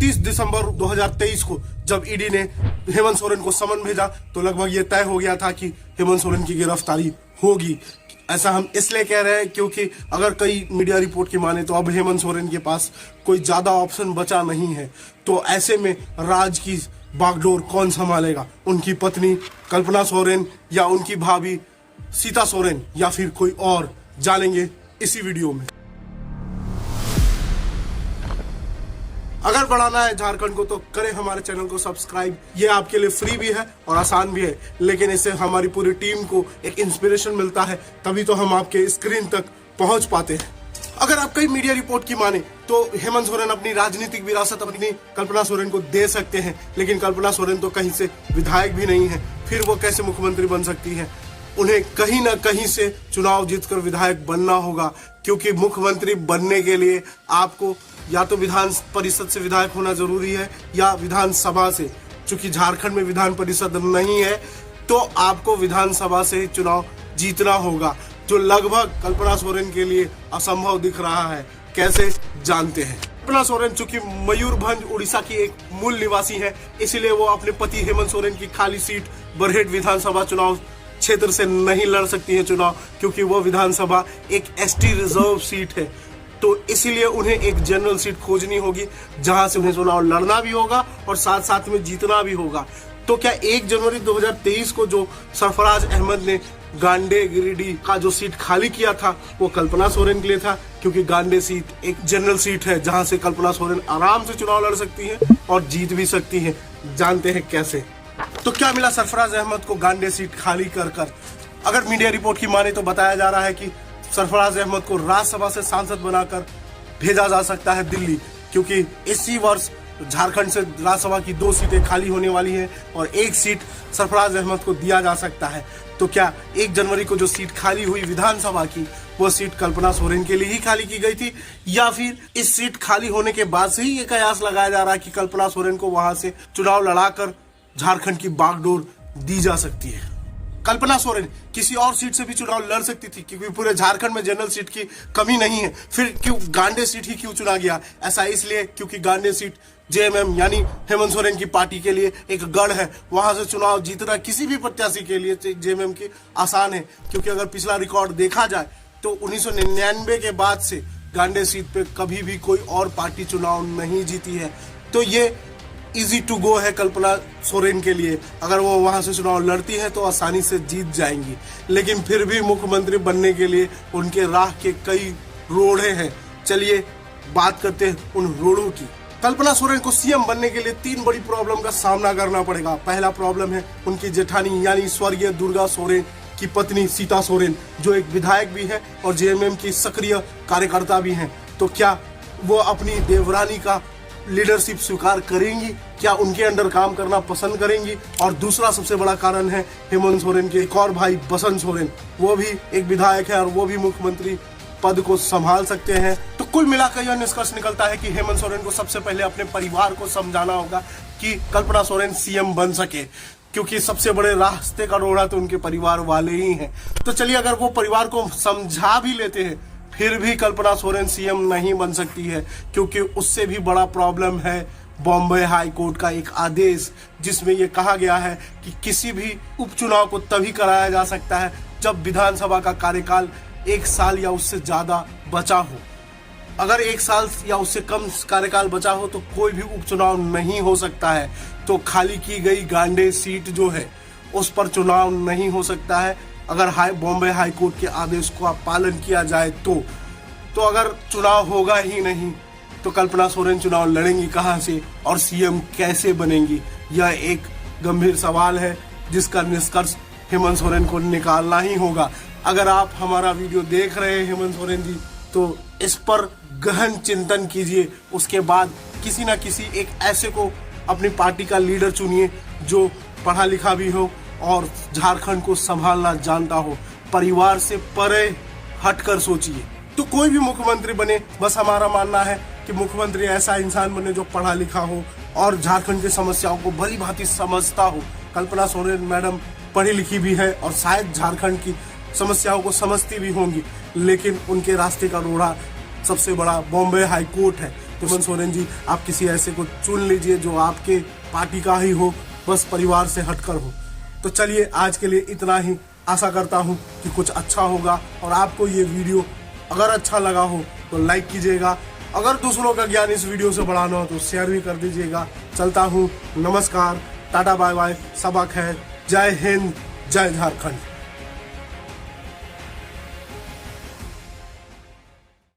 30 दिसंबर 2023 को जब ईडी ने हेमंत सोरेन को समन भेजा तो लगभग ये तय हो गया था कि हेमंत सोरेन की गिरफ्तारी होगी। ऐसा हम इसलिए कह रहे हैं क्योंकि अगर कई मीडिया रिपोर्ट की माने तो अब हेमंत सोरेन के पास कोई ज्यादा ऑप्शन बचा नहीं है। तो ऐसे में राज की बागडोर कौन संभालेगा? उनकी पत्नी कल्पना सोरेन या उनकी भाभी सीता सोरेन या फिर कोई और? जानेंगे इसी वीडियो में। अगर बढ़ाना है झारखंड को तो करें हमारे चैनल को सब्सक्राइब। ये आपके लिए फ्री भी है और आसान भी है, लेकिन इससे हमारी पूरी टीम को एक इंस्पिरेशन मिलता है, तभी तो हम आपके स्क्रीन तक पहुंच पाते हैं। अगर आप कई मीडिया रिपोर्ट की माने तो हेमंत सोरेन अपनी राजनीतिक विरासत अपनी कल्पना सोरेन को दे सकते हैं, लेकिन कल्पना सोरेन तो कहीं से विधायक भी नहीं है, फिर वो कैसे मुख्यमंत्री बन सकती है? उन्हें कहीं ना कहीं से चुनाव जीतकर विधायक बनना होगा, क्योंकि मुख्यमंत्री बनने के लिए आपको या तो विधान परिषद से विधायक होना जरूरी है या विधानसभा से। चूंकि झारखंड में विधान परिषद नहीं है तो आपको विधानसभा से चुनाव जीतना होगा, जो लगभग कल्पना सोरेन के लिए असंभव दिख रहा है। कैसे? जानते हैं। कल्पना सोरेन चूंकि मयूरभंज उड़ीसा की एक मूल निवासी है, इसीलिए वो अपने पति हेमंत सोरेन की खाली सीट बरहेट विधानसभा चुनाव क्षेत्र से नहीं लड़ सकती है चुनाव, क्योंकि वो विधानसभा एक एसटी रिजर्व सीट है। तो इसीलिए उन्हें एक जनरल सीट खोजनी होगी जहां से उन्हें चुनाव लड़ना भी होगा और साथ साथ में जीतना भी होगा। तो क्या 1 जनवरी 2023 को जो सरफराज अहमद ने गांडे गिरिडीह का जो सीट खाली किया था वो कल्पना सोरेन के लिए था, क्योंकि गांडे सीट एक जनरल सीट है जहां से कल्पना सोरेन आराम से चुनाव लड़ सकती है और जीत भी सकती है। जानते हैं कैसे? तो क्या मिला सरफराज अहमद को गांडे सीट खाली कर? अगर मीडिया रिपोर्ट की माने तो बताया जा रहा है कि सरफराज अहमद को राज्यसभा से सांसद बनाकर भेजा जा सकता है दिल्ली, क्योंकि इसी वर्ष झारखंड से राज्यसभा की 2 सीटें खाली होने वाली हैं और 1 सीट सरफराज अहमद को दिया जा सकता है। तो क्या 1 जनवरी को जो सीट खाली हुई विधानसभा की वो सीट कल्पना सोरेन के लिए ही खाली की गई थी, या फिर इस सीट खाली होने के बाद से ही ये कयास लगाया जा रहा है कि कल्पना सोरेन को वहां से चुनाव लड़ाकर झारखंड की बागडोर दी जा सकती है? कल्पना सोरेन किसी और सीट से भी चुनाव लड़ सकती थी, क्योंकि पूरे झारखंड में जनरल सीट की कमी नहीं है। फिर क्यों गांडे सीट ही क्यों चुना गया? ऐसा इसलिए क्योंकि गांडे सीट जेएमएम यानी हेमंत सोरेन की पार्टी के लिए एक गढ़ है। वहां से चुनाव जीतना किसी भी प्रत्याशी के लिए जेएमएम की आसान है, क्योंकि अगर पिछला रिकॉर्ड देखा जाए तो 1999 के बाद से गांडे सीट पे कभी भी कोई और पार्टी चुनाव नहीं जीती है। तो ये इजी टू गो है कल्पना सोरेन के लिए। अगर वो वहां से चुनाव लड़ती है तो आसानी से जीत जाएंगी, लेकिन फिर भी मुख्यमंत्री बनने के लिए उनके राह के कई रोड़े हैं। चलिए बात करते हैं उन रोड़ों की। कल्पना सोरेन को सीएम बनने के लिए 3 बड़ी प्रॉब्लम का सामना करना पड़ेगा। पहला प्रॉब्लम है उनकी जेठानी यानी स्वर्गीय दुर्गा सोरेन की पत्नी सीता सोरेन, जो एक विधायक भी है और जेएमएम की सक्रिय कार्यकर्ता भी हैं। तो क्या वो अपनी देवरानी का लीडरशिप स्वीकार करेंगी? क्या उनके अंडर काम करना पसंद करेंगी? और दूसरा सबसे बड़ा कारण है हेमंत सोरेन के एक और भाई बसंत सोरेन, वो भी एक विधायक है और वो भी मुख्यमंत्री पद को संभाल सकते हैं। तो कुल मिलाकर यह निष्कर्ष निकलता है कि हेमंत सोरेन को सबसे पहले अपने परिवार को समझाना होगा कि कल्पना सोरेन सीएम बन सके, क्योंकि सबसे बड़े रास्ते का रोड़ा तो उनके परिवार वाले ही हैं। तो चलिए अगर वो परिवार को समझा भी लेते हैं फिर भी कल्पना सोरेन सीएम नहीं बन सकती है, क्योंकि उससे भी बड़ा प्रॉब्लम है बॉम्बे हाई कोर्ट का एक आदेश, जिसमें यह कहा गया है कि किसी भी उपचुनाव को तभी कराया जा सकता है जब विधानसभा का कार्यकाल 1 साल या उससे ज्यादा बचा हो। अगर 1 साल या उससे कम कार्यकाल बचा हो तो कोई भी उपचुनाव नहीं हो सकता है। तो खाली की गई गांडे सीट जो है उस पर चुनाव नहीं हो सकता है अगर बॉम्बे हाई कोर्ट के आदेश का पालन किया जाए तो अगर चुनाव होगा ही नहीं तो कल्पना सोरेन चुनाव लड़ेंगी कहां से और सीएम कैसे बनेंगी? यह एक गंभीर सवाल है जिसका निष्कर्ष हेमंत सोरेन को निकालना ही होगा। अगर आप हमारा वीडियो देख रहे हैं हेमंत सोरेन जी, तो इस पर गहन चिंतन कीजिए। उसके बाद किसी न किसी एक ऐसे को अपनी पार्टी का लीडर चुनिए जो पढ़ा लिखा भी हो और झारखंड को संभालना जानता हो। परिवार से परे हटकर सोचिए। तो कोई भी मुख्यमंत्री बने, बस हमारा मानना है कि मुख्यमंत्री ऐसा इंसान बने जो पढ़ा लिखा हो और झारखंड की समस्याओं को भली भांति समझता हो। कल्पना सोरेन मैडम पढ़ी लिखी भी है और शायद झारखंड की समस्याओं को समझती भी होंगी, लेकिन उनके रास्ते का रोड़ा सबसे बड़ा बॉम्बे हाई कोर्ट है। तो हेमंत सोरेन जी, आप किसी ऐसे को चुन लीजिए जो आपके पार्टी का ही हो, बस परिवार से हटकर हो। तो चलिए आज के लिए इतना ही। आशा करता हूँ कि कुछ अच्छा होगा और आपको ये वीडियो अगर अच्छा लगा हो तो लाइक कीजिएगा। अगर दूसरों का ज्ञान इस वीडियो से बढ़ाना हो तो शेयर भी कर दीजिएगा। चलता हूँ, नमस्कार, टाटा बाय बाय, सबक है, जय हिंद, जय झारखंड।